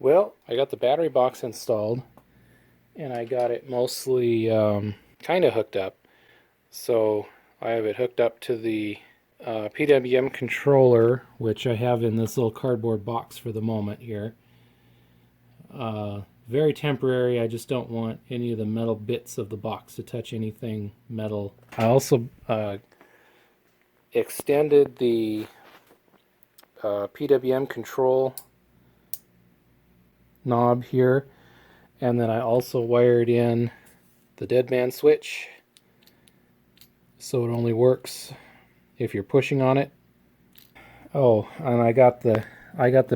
Well, I got the battery box installed and I got it mostly kind of hooked up. So I have it hooked up to the PWM controller, which I have in this little cardboard box for the moment here. Very temporary. I just don't want any of the metal bits of the box to touch anything metal. I also extended the PWM control knob here, and then I also wired in the dead man switch so it only works if you're pushing on it. Oh, and I got the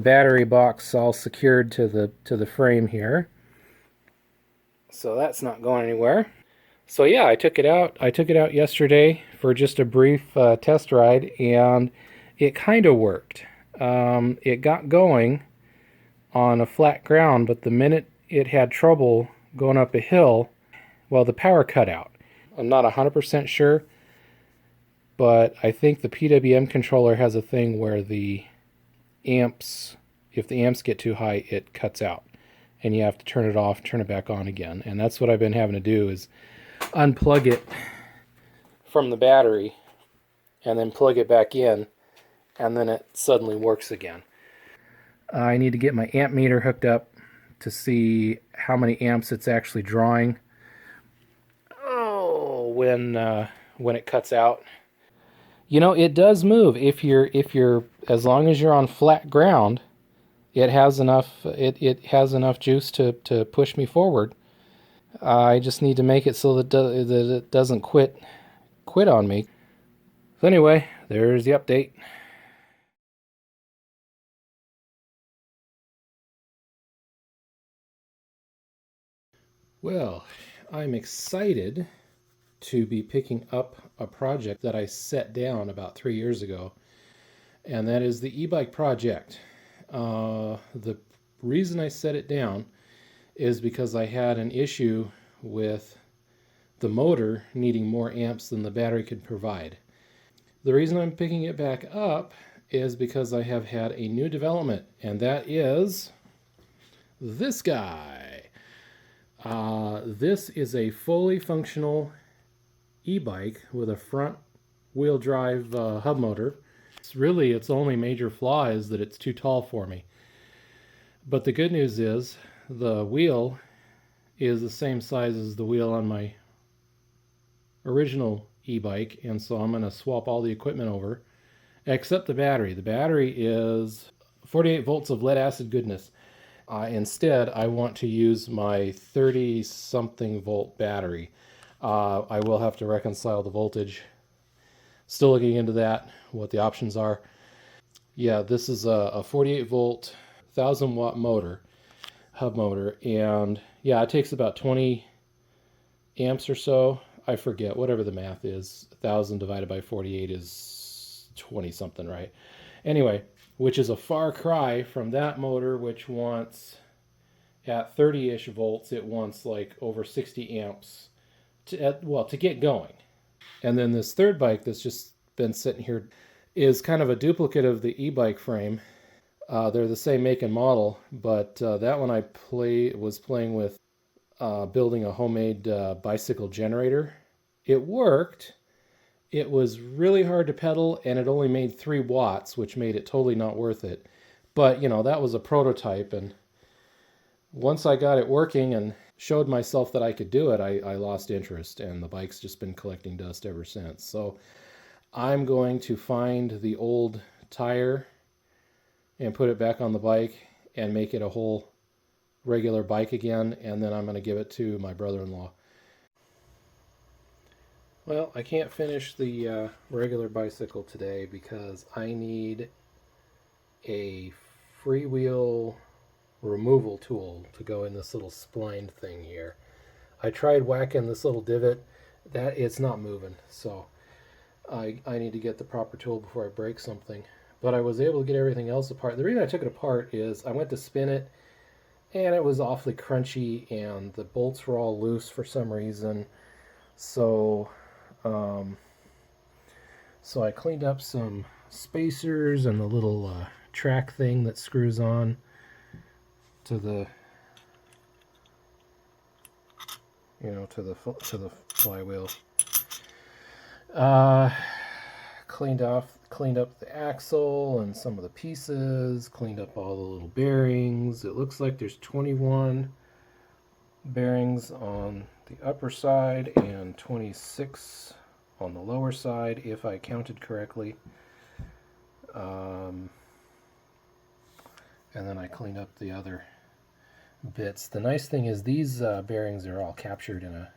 battery box all secured to the frame here, so that's not going anywhere. So yeah, I took it out. I took it out yesterday for just a brief test ride, and it kind of worked. It got going on a flat ground, but the minute it had trouble going up a hill, well, the power cut out. I'm not 100% sure, but I think the PWM controller has a thing where the amps, if the amps get too high, it cuts out, and you have to turn it off, turn it back on again. And that's what I've been having to do, is unplug it from the battery and then plug it back in, and then it suddenly works again. I need to get my amp meter hooked up to see how many amps it's actually drawing. Oh, when it cuts out. You know, it does move. If you're as long as you're on flat ground, it has enough juice to push me forward. I just need to make it so that it doesn't quit on me. So anyway, there's the update. Well, I'm excited to be picking up a project that I set down about 3 years ago, and that is the e-bike project. The reason I set it down is because I had an issue with the motor needing more amps than the battery could provide. The reason I'm picking it back up is because I have had a new development, and that is this guy. This is a fully functional e-bike with a front wheel drive hub motor. Its only major flaw is that it's too tall for me. But the good news is the wheel is the same size as the wheel on my original e-bike, and so I'm going to swap all the equipment over except the battery. The battery is 48 volts of lead acid goodness. Instead, I want to use my 30 something volt battery. I will have to reconcile the voltage. Still looking into that, what the options are. Yeah, this is a 48 volt 1000 watt motor, hub motor, and yeah, it takes about 20 amps or so. I forget, whatever the math is. 1000 divided by 48 is 20 something, right? Anyway, which is a far cry from that motor, which wants, at 30-ish volts, it wants like over 60 amps to get going. And then this third bike that's just been sitting here is kind of a duplicate of the e-bike frame. They're the same make and model, but that one I was playing with building a homemade bicycle generator. It worked. It was really hard to pedal, and it only made 3 watts, which made it totally not worth it. But, you know, that was a prototype, and once I got it working and showed myself that I could do it, I lost interest, and the bike's just been collecting dust ever since. So I'm going to find the old tire and put it back on the bike and make it a whole regular bike again, and then I'm going to give it to my brother-in-law. Well, I can't finish the regular bicycle today because I need a freewheel removal tool to go in this little splined thing here. I tried whacking this little divot. It's not moving, so I need to get the proper tool before I break something. But I was able to get everything else apart. The reason I took it apart is I went to spin it, and it was awfully crunchy, and the bolts were all loose for some reason. So I cleaned up some spacers and the little track thing that screws on to the, to the flywheel. Cleaned up the axle and some of the pieces, cleaned up all the little bearings. It looks like there's 21 bearings on the upper side and 26 on the lower side, if I counted correctly. And then I cleaned up the other bits. The nice thing is these bearings are all captured in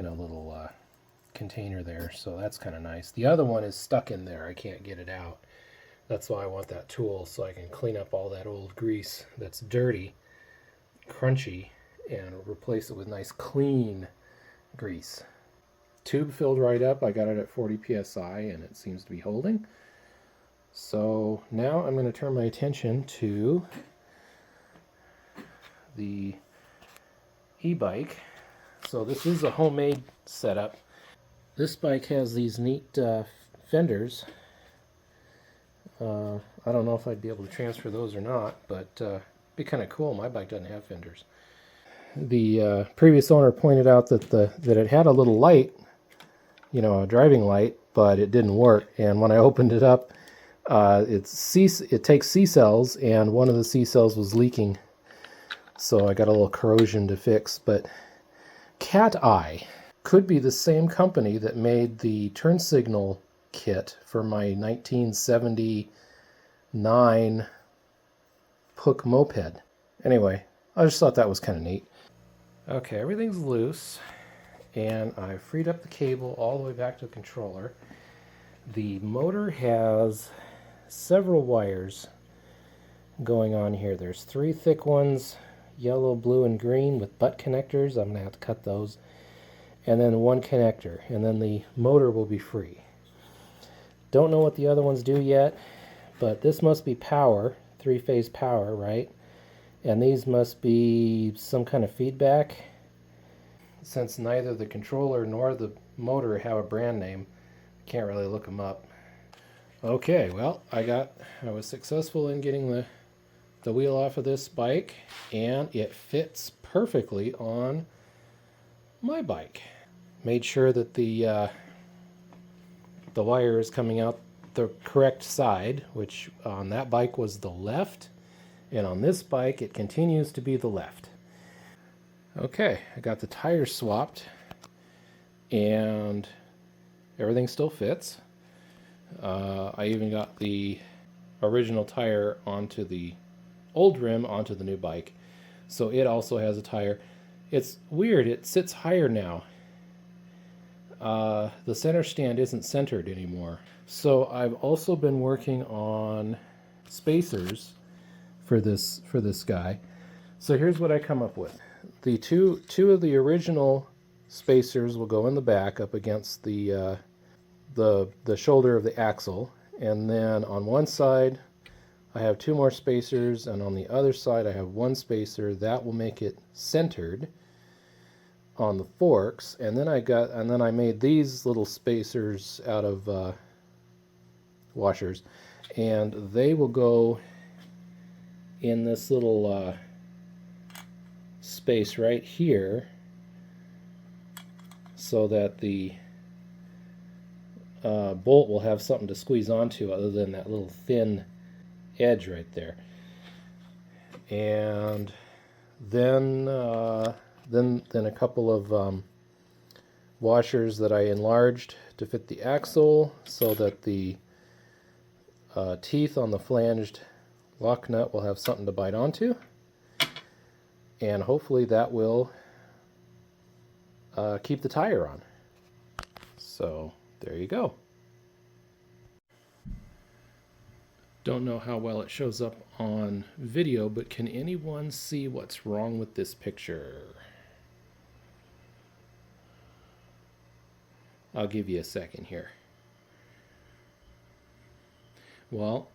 a little container there, so that's kind of nice. The other one is stuck in there. I can't get it out. That's why I want that tool, so I can clean up all that old grease that's dirty, crunchy, and replace it with nice clean grease. Tube filled right up. I got it at 40 psi and it seems to be holding. So now I'm going to turn my attention to the e-bike. So this is a homemade setup. This bike has these neat fenders. I don't know if I'd be able to transfer those or not, but it'd be kind of cool. My bike doesn't have fenders. The previous owner pointed out that it had a little light, a driving light, but it didn't work. And when I opened it up, it takes C cells, and one of the C cells was leaking. So I got a little corrosion to fix. But Cat Eye could be the same company that made the turn signal kit for my 1979 Puck moped. Anyway, I just thought that was kind of neat. Okay, everything's loose, and I freed up the cable all the way back to the controller. The motor has several wires going on here. There's 3 thick ones, yellow, blue, and green with butt connectors. I'm going to have to cut those. And then 1 connector, and then the motor will be free. Don't know what the other ones do yet, but this must be power, 3-phase power, right? And these must be some kind of feedback. Since neither the controller nor the motor have a brand name, can't really look them up. Okay, well, I was successful in getting the wheel off of this bike, and it fits perfectly on my bike. Made sure that the wire is coming out the correct side, which on that bike was the left, and on this bike it continues to be the left. Okay, I got the tires swapped, and everything still fits. I even got the original tire onto the old rim onto the new bike, so it also has a tire. It's weird, it sits higher now. The center stand isn't centered anymore. So I've also been working on spacers for this guy. So here's what I come up with. The two of the original spacers will go in the back up against the shoulder of the axle, and then on one side I have 2 more spacers, and on the other side I have 1 spacer that will make it centered on the forks. And then I made these little spacers out of washers, and they will go in this little space right here, so that the bolt will have something to squeeze onto other than that little thin edge right there. And then a couple of washers that I enlarged to fit the axle, so that the teeth on the flanged lock nut will have something to bite onto, and hopefully that will keep the tire on. So there you go. Don't know how well it shows up on video, but can anyone see what's wrong with this picture? I'll give you a second here. Well,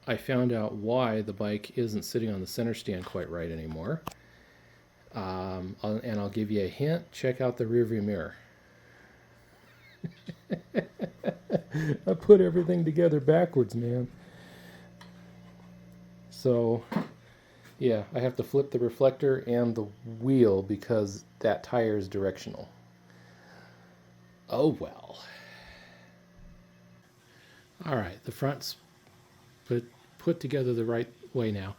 I found out why the bike isn't sitting on the center stand quite right anymore. And I'll give you a hint. Check out the rearview mirror. I put everything together backwards, man. So Yeah, I have to flip the reflector and the wheel because that tire is directional. Oh well. All right, the front's put together the right way now.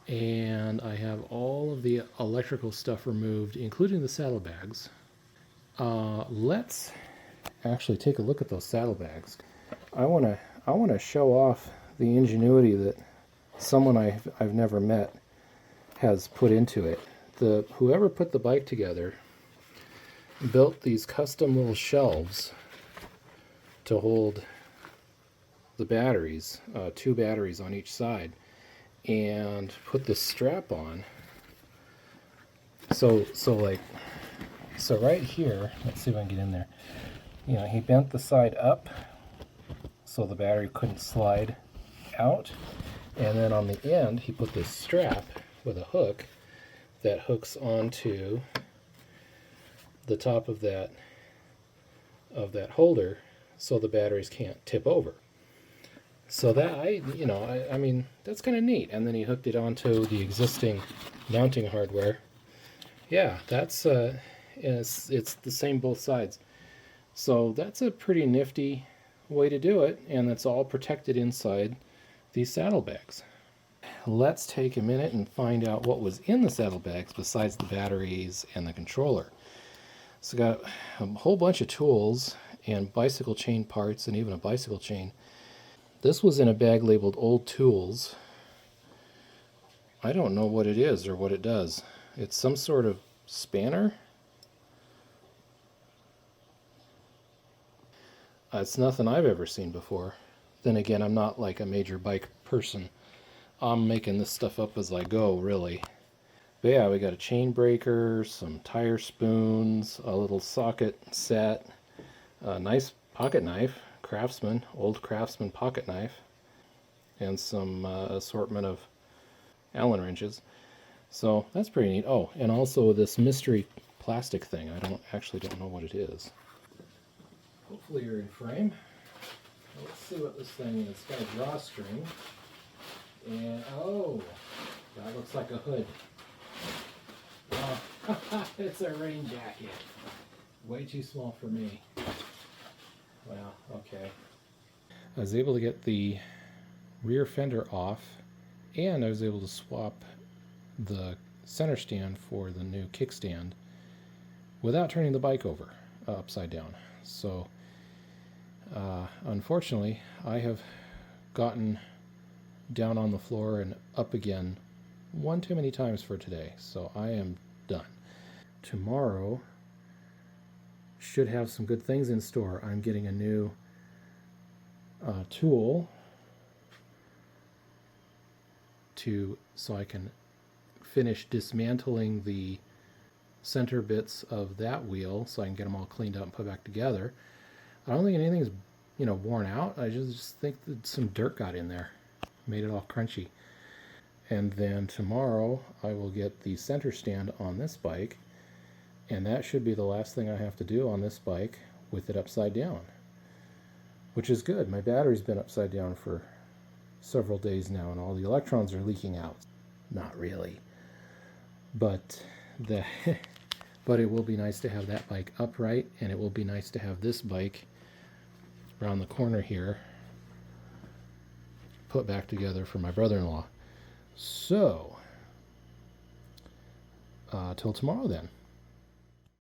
And I have all of the electrical stuff removed, including the saddlebags. Let's actually take a look at those saddlebags. I wanna show off the ingenuity that someone I've never met has put into it. Whoever put the bike together built these custom little shelves to hold the batteries, 2 batteries on each side, and put this strap on. So right here, let's see if I can get in there. You know, he bent the side up so the battery couldn't slide out, and then on the end he put this strap with a hook that hooks onto the top of that holder so the batteries can't tip over. So that I mean that's kind of neat. And then he hooked it onto the existing mounting hardware. Yeah, that's it's the same both sides. So that's a pretty nifty way to do it, and it's all protected inside these saddlebags. Let's take a minute and find out what was in the saddlebags besides the batteries and the controller. So got a whole bunch of tools and bicycle chain parts and even a bicycle chain. This was in a bag labeled old tools. I don't know what it is or what it does. It's some sort of spanner. It's nothing I've ever seen before. Then again, I'm not like a major bike person. I'm making this stuff up as I go, really. But yeah, we got a chain breaker, some tire spoons, a little socket set, a nice pocket knife, old Craftsman pocket knife, and some assortment of Allen wrenches. So that's pretty neat. Oh, and also this mystery plastic thing. I don't know what it is. Hopefully you're in frame. Let's see what this thing is. It's got a drawstring. And oh, that looks like a hood. Oh, it's a rain jacket. Way too small for me. Well, okay. I was able to get the rear fender off, and I was able to swap the center stand for the new kickstand without turning the bike over upside down. So unfortunately, I have gotten down on the floor and up again one too many times for today, so I am done. Tomorrow should have some good things in store. I'm getting a new tool so I can finish dismantling the center bits of that wheel so I can get them all cleaned up and put back together. I don't think anything's worn out. I just think that some dirt got in there, made it all crunchy. And then tomorrow I will get the center stand on this bike, and that should be the last thing I have to do on this bike with it upside down, which is good. My battery's been upside down for several days now, and all the electrons are leaking out. Not really, but but it will be nice to have that bike upright, and it will be nice to have this bike around the corner here put back together for my brother-in-law. So till tomorrow then.